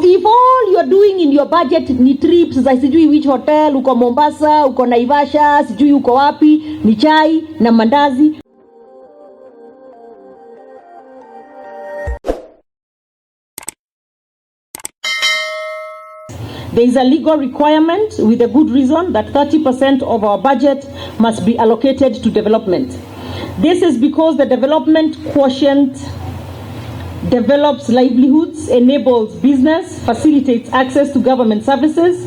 if all you're doing in your budget ni trips za sijui which hotel, uko Mombasa, uko Naivasha, sijui uko wapi, ni chai na mandazi. There is a legal requirement with a good reason that 30% of our budget must be allocated to development. This is because the development quotient develops livelihoods, enables business, facilitates access to government services,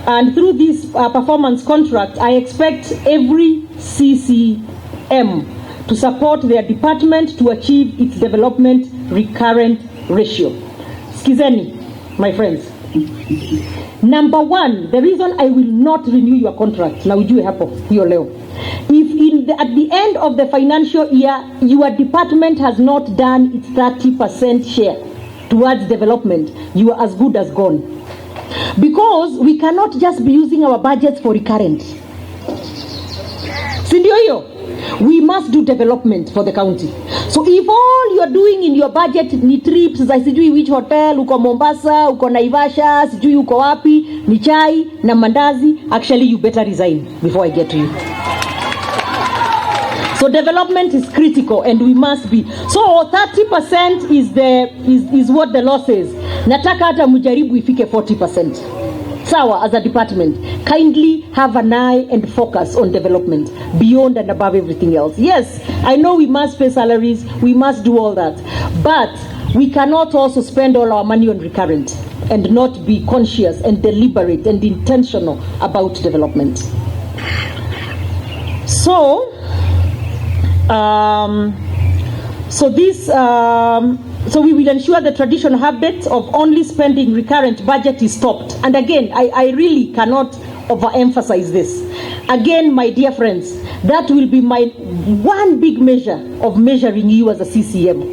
and through this performance contract, I expect every CCM to support their department to achieve its development recurrent ratio. Skizeni, my friends. Number one, the reason I will not renew your contract, na ujue hapo hiyo leo, if at the end of the financial year your department has not done its 30% share towards development, you are as good as gone, because we cannot just be using our budgets for recurrent. Sindio hiyo? We must do development for the county. So if all you're doing in your budget ni trips za sijui which hotel, uko Mombasa, uko Naivasha, sijui uko wapi, ni chai na mandazi, actually you better resign before I get to you. So development is critical and we must be. So 30% is what the law says. Nataka hata mujaribu ifike 40%. Sawa, as a department, kindly have an eye and focus on development beyond and above everything else. Yes, I know we must pay salaries, we must do all that, but we cannot also spend all our money on recurrent and not be conscious and deliberate and intentional about development. So we will ensure the traditional habit of only spending recurrent budget is stopped. And again, I really cannot overemphasize this. Again, my dear friends, that will be my one big measure of measuring you as a CCM.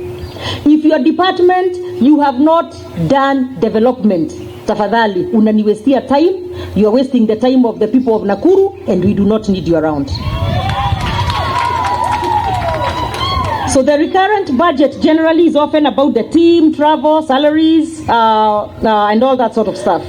If your department, you have not done development, tafadhali, unaniwestia time, you are wasting the time of the people of Nakuru, and we do not need you around. So the recurrent budget generally is often about the team, travel, salaries, and all that sort of stuff.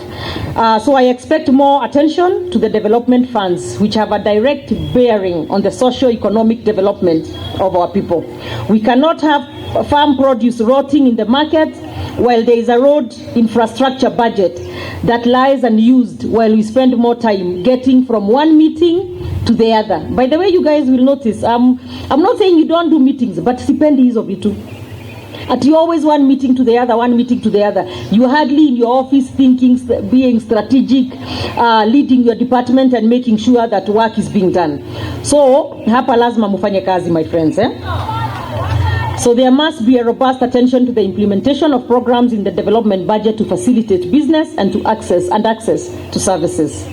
So I expect more attention to the development funds, which have a direct bearing on the socio-economic development of our people. We cannot have farm produce rotting in the market while there is a road infrastructure budget that lies unused while we spend more time getting from one meeting to the other. By the way, you guys will notice, I'm not saying you don't do meetings, but sipendi hizo vitu. At you always one meeting to the other, one meeting to the other. You are hardly in your office thinking, being strategic, leading your department and making sure that work is being done. So, hapa lazima mufanye kazi, my friends. So there must be a robust attention to the implementation of programs in the development budget to facilitate business and to access to services.